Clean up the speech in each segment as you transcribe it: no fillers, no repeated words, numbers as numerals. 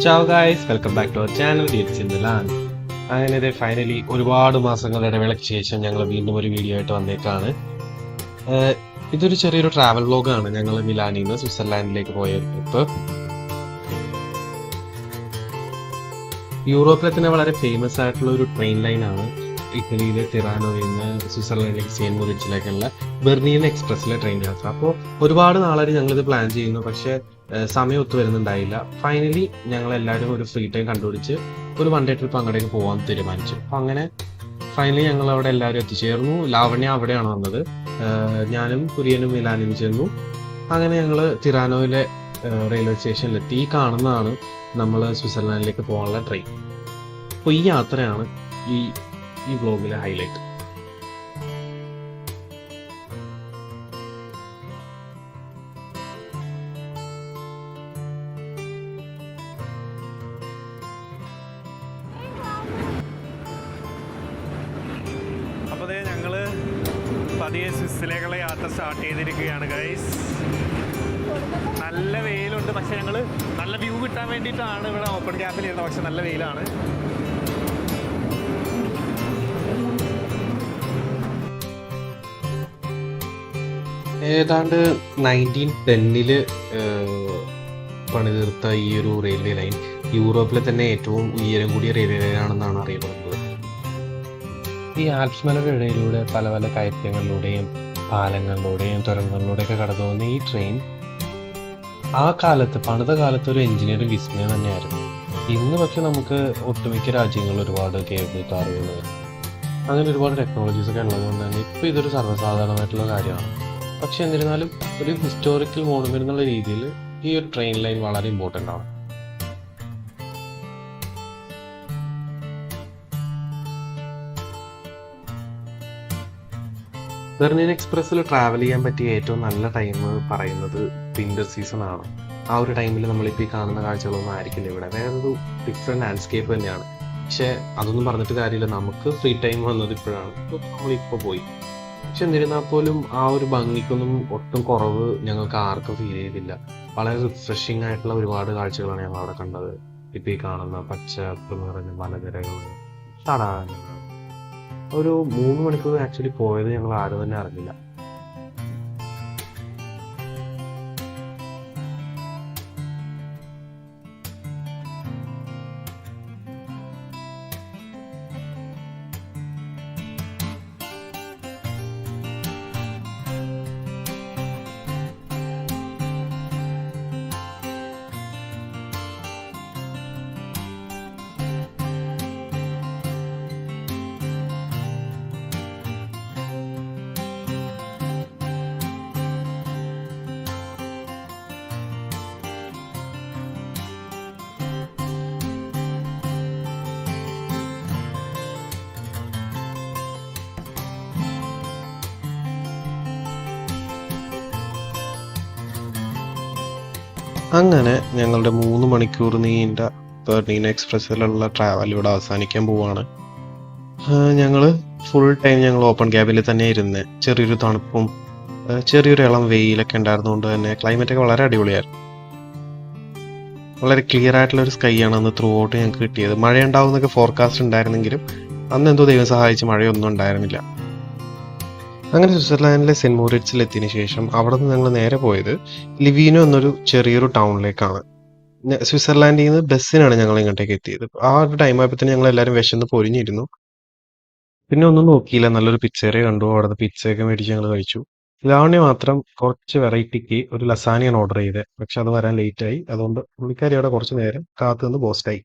Ciao guys, welcome back to our channel It's in the Land. അങ്ങനെ finally ഒരുപാട് മാസങ്ങളുടെ ഇടവേളയ്ക്ക് ശേഷം ഞങ്ങൾ വീണ്ടും ഒരു വീഡിയോ ആയിട്ട് വന്നേക്കാണ്. ഏഹ് ഇതൊരു ചെറിയൊരു ട്രാവൽ വ്ലോഗാണ്. ഞങ്ങൾ മിലാനിൽ നിന്ന് സ്വിറ്റ്സർലാൻഡിലേക്ക് പോയ ഒരു ട്രിപ്പ്. യൂറോപ്പിലെ തന്നെ വളരെ ഫേമസ് ആയിട്ടുള്ള ഒരു ട്രെയിൻ ലൈനാണ് ഇറ്റലിയിലെ തിറാനോയിൽ നിന്ന് സ്വിറ്റ്സർലാൻഡിലേക്ക് സെയിന്റ് മോറിറ്റ്സിലേക്കുള്ള ബെർലിൻ എക്സ്പ്രസ്സിലെ ട്രെയിൻ യാത്ര. അപ്പോൾ ഒരുപാട് നാളായിട്ട് ഞങ്ങളിത് പ്ലാൻ ചെയ്യുന്നു, പക്ഷേ സമയം ഒത്തു വരുന്നുണ്ടായില്ല. ഫൈനലി ഞങ്ങൾ എല്ലാവരും ഒരു ഫ്രീ ടൈം കണ്ടുപിടിച്ച് ഒരു വൺ ഡേ ട്രിപ്പ് അങ്ങോട്ടേക്ക് പോകാൻ തീരുമാനിച്ചു. അപ്പം അങ്ങനെ ഫൈനലി ഞങ്ങൾ അവിടെ എല്ലാവരും എത്തിച്ചേർന്നു. ലാവണ്യ അവിടെയാണ് വന്നത്. ഞാനും കുര്യനും മിലാനും ചെന്നു. അങ്ങനെ ഞങ്ങൾ തിറാനോയിലെ റെയിൽവേ സ്റ്റേഷനിലെത്തി. ഈ കാണുന്നതാണ് നമ്മൾ സ്വിറ്റ്സർലാൻഡിലേക്ക് പോകാനുള്ള ട്രെയിൻ. അപ്പോൾ ഈ യാത്രയാണ് ഈ വ്ലോഗിലെ ഹൈലൈറ്റ്. അപ്പോൾ ഞങ്ങൾ പതിയെ സ്വിസ്സിലേക്കുള്ള യാത്ര സ്റ്റാർട്ട് ചെയ്തിരിക്കുകയാണ് ഗൈസ്. നല്ല വെയിലുണ്ട്, പക്ഷെ ഞങ്ങൾ നല്ല വ്യൂ കിട്ടാൻ വേണ്ടിയിട്ടാണ് ഇവിടെ ഓപ്പൺ ക്യാമ്പിൽ ഇരുന്നത്. പക്ഷെ നല്ല വെയിലാണ്. ഏതാണ്ട് 1910 പണിതീർത്ത ഈ ഒരു റെയിൽവേ ലൈൻ യൂറോപ്പിലെ തന്നെ ഏറ്റവും ഉയരം കൂടിയ റെയിൽവേ ലൈനാണെന്നാണ് അറിയപ്പെടുന്നത്. ഈ ആൽപ്സ് മലയുടെ ഇടയിലൂടെ പല പല കയറ്റങ്ങളിലൂടെയും പാലങ്ങളിലൂടെയും തുരങ്കങ്ങളിലൂടെയൊക്കെ കടന്നു പോകുന്ന ഈ ട്രെയിൻ ആ കാലത്ത്, പണിത കാലത്ത് ഒരു എഞ്ചിനീയറിംഗ് വിസ്മയം തന്നെയായിരുന്നു. ഇന്ന് പക്ഷെ നമുക്ക് ഒട്ടുമിക്ക രാജ്യങ്ങളിൽ ഒരുപാട് കേബിൾ കാറുകൾ, അങ്ങനെ ഒരുപാട് ടെക്നോളജീസ് ഒക്കെ ഉള്ളതുകൊണ്ട് തന്നെ ഇപ്പോൾ ഇതൊരു സർവ്വസാധാരണമായിട്ടുള്ള കാര്യമാണ്. പക്ഷെ എന്നിരുന്നാലും ഒരു ഹിസ്റ്റോറിക്കൽ മോണുമെന്റ് എന്നുള്ള രീതിയിൽ ഈ ഒരു ട്രെയിൻ ലൈൻ വളരെ ഇമ്പോർട്ടൻ്റ് ആണ്. ബെർലിൻ എക്സ്പ്രസ്സിൽ ട്രാവൽ ചെയ്യാൻ പറ്റിയ ഏറ്റവും നല്ല ടൈം പറയുന്നത് വിന്റർ സീസൺ ആണ്. ആ ഒരു ടൈമിൽ നമ്മളിപ്പോൾ ഈ കാണുന്ന കാഴ്ചകളൊന്നും ആയിരിക്കില്ല ഇവിടെ. വേറൊരു ഡിഫറെൻറ്റ് ലാൻഡ്സ്കേപ്പ് തന്നെയാണ്. പക്ഷെ അതൊന്നും പറഞ്ഞിട്ട് കാര്യമില്ല, നമുക്ക് ഫ്രീ ടൈം വന്നത് ഇപ്പോഴാണ്. നമ്മളിപ്പോൾ പോയി. പക്ഷെ എന്നിരുന്നാൽ പോലും ആ ഒരു ഭംഗിക്കൊന്നും ഒട്ടും കുറവ് ഞങ്ങൾക്ക് ആർക്കും ഫീൽ ചെയ്തില്ല. വളരെ റിഫ്രഷിംഗ് ആയിട്ടുള്ള ഒരുപാട് കാഴ്ചകളാണ് ഞങ്ങൾ അവിടെ കണ്ടത്. ഇപ്പം ഈ കാണുന്ന പച്ചപ്പ് നിറഞ്ഞ മലനിരകൾ, തടാകങ്ങൾ. ഒരു 3 മണിക്കൂർ ആക്ച്വലി പോയത് ഞങ്ങൾ ആരും തന്നെ അറിഞ്ഞില്ല. അങ്ങനെ ഞങ്ങളുടെ 3 മണിക്കൂർ നീണ്ട ബെർലിൻ എക്സ്പ്രസ്സിലുള്ള ട്രാവൽ ഇവിടെ അവസാനിക്കാൻ പോവാണ്. ഞങ്ങൾ ഫുൾ ടൈം ഞങ്ങൾ ഓപ്പൺ ക്യാബിൽ തന്നെ ഇരുന്ന്, ചെറിയൊരു തണുപ്പും ചെറിയൊരു ഇളം വെയിലൊക്കെ ഉണ്ടായിരുന്നുകൊണ്ട് തന്നെ ക്ലൈമറ്റൊക്കെ വളരെ അടിപൊളിയായിരുന്നു. വളരെ ക്ലിയർ ആയിട്ടുള്ള ഒരു സ്കൈ ആണ് അന്ന് ത്രൂ ഔട്ട് ഞങ്ങൾക്ക് കിട്ടിയത്. മഴയുണ്ടാവും എന്നൊക്കെ ഫോർകാസ്റ്റ് ഉണ്ടായിരുന്നെങ്കിലും അന്ന് എന്തോ ദൈവം സഹായിച്ച് മഴയൊന്നും ഉണ്ടായിരുന്നില്ല. അങ്ങനെ സ്വിറ്റ്സർലാൻഡിലെ സെന്റ് മോറിറ്റ്സിൽ എത്തിയതിനു ശേഷം അവിടെ നിന്ന് ഞങ്ങൾ നേരെ പോയത് ലിവീനോ എന്നൊരു ചെറിയൊരു ടൗണിലേക്കാണ്. സ്വിറ്റ്സർലാൻഡിൽ നിന്ന് ബസ്സിനാണ് ഞങ്ങൾ ഇങ്ങോട്ടേക്ക് എത്തിയത്. ആ ഒരു ടൈം ആയപ്പോൾ തന്നെ ഞങ്ങൾ എല്ലാവരും വിശന്ന് പൊരിഞ്ഞിരുന്നു. പിന്നെ ഒന്നും നോക്കിയില്ല, നല്ലൊരു പിzzേറിയ കണ്ടു. അവിടെ നിന്ന് പിzzയൊക്കെ മേടിച്ച് ഞങ്ങൾ കഴിച്ചു. ലാവണ്യ മാത്രം കുറച്ച് വെറൈറ്റിക്ക് ഒരു ലസാനിയാണ് ഓർഡർ ചെയ്തത്. പക്ഷെ അത് വരാൻ ലേറ്റ് ആയി. അതുകൊണ്ട് പുള്ളിക്കാരി അവിടെ കുറച്ച് നേരം കാത്തു നിന്ന് പോസ്റ്റായി.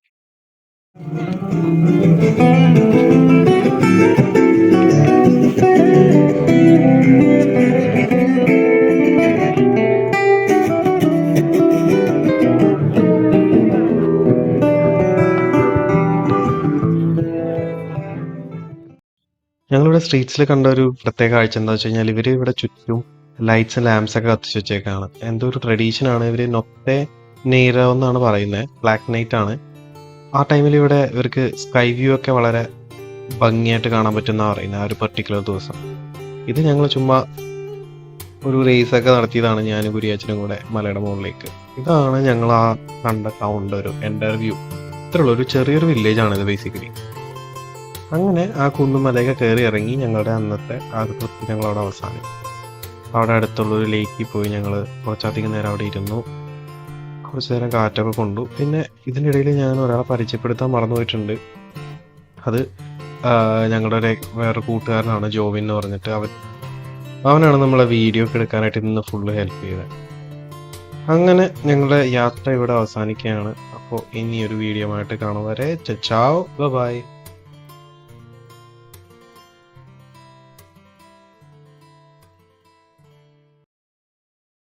ഞങ്ങളിവിടെ സ്ട്രീറ്റ്സിൽ കണ്ട ഒരു പ്രത്യേക കാഴ്ച എന്താ വെച്ച് കഴിഞ്ഞാൽ, ഇവർ ഇവിടെ ചുറ്റും ലൈറ്റ്സ് ലാംപ്സ് ഒക്കെ കത്തിച്ച് വെച്ചേക്കാണ്. എന്തോ ഒരു ട്രഡീഷൻ ആണ്. ഇവർ നൊത്തെ നെയ്റോ എന്നാണ് പറയുന്നത്, ബ്ലാക്ക് നൈറ്റ് ആണ്. ആ ടൈമിൽ ഇവിടെ ഇവർക്ക് സ്കൈ വ്യൂ ഒക്കെ വളരെ ഭംഗിയായിട്ട് കാണാൻ പറ്റുന്ന പറയുന്നത് ആ ഒരു പെർട്ടിക്കുലർ ദിവസം. ഇത് ഞങ്ങൾ ചുമ്മാ ഒരു റേസൊക്കെ നടത്തിയതാണ് ഞാനും കുരിയാച്ചനും കൂടെ മലയുടെ മുകളിലേക്ക്. ഇതാണ് ഞങ്ങൾ ആ കണ്ട ടൗണിൻ്റെ ഒരു എൻ്റർ വ്യൂ. ഇത്രയുള്ള ഒരു ചെറിയൊരു വില്ലേജ് ആണിത് ബേസിക്കലി. അങ്ങനെ ആ കുന്നുമലയൊക്കെ കയറി ഇറങ്ങി ഞങ്ങളുടെ അന്നത്തെ ആ ഒരു ട്രിപ്പ് ഞങ്ങളവിടെ അവസാനിക്കും. അവിടെ അടുത്തുള്ളൊരു ലേക്കിൽ പോയി ഞങ്ങൾ കുറച്ചധികം നേരം അവിടെ ഇരുന്നു. കുറച്ച് നേരം കാറ്റൊക്കെ കൊണ്ടു. പിന്നെ ഇതിനിടയിൽ ഞാൻ ഒരാളെ പരിചയപ്പെടുത്താൻ മറന്നുപോയിട്ടുണ്ട്. അത് ഞങ്ങളുടെ വേറെ കൂട്ടുകാരനാണ്, ജോബിൻ എന്ന് പറഞ്ഞിട്ട്. അവനാണ് നമ്മളെ വീഡിയോ ഒക്കെ എടുക്കാനായിട്ട് ഇന്ന് ഫുള്ള് ഹെൽപ്പ് ചെയ്തത്. അങ്ങനെ ഞങ്ങളുടെ യാത്ര ഇവിടെ അവസാനിക്കുകയാണ്. അപ്പോൾ ഇനി ഒരു വീഡിയോ ആയിട്ട് കാണും വരെ ചാവ് ബൈ.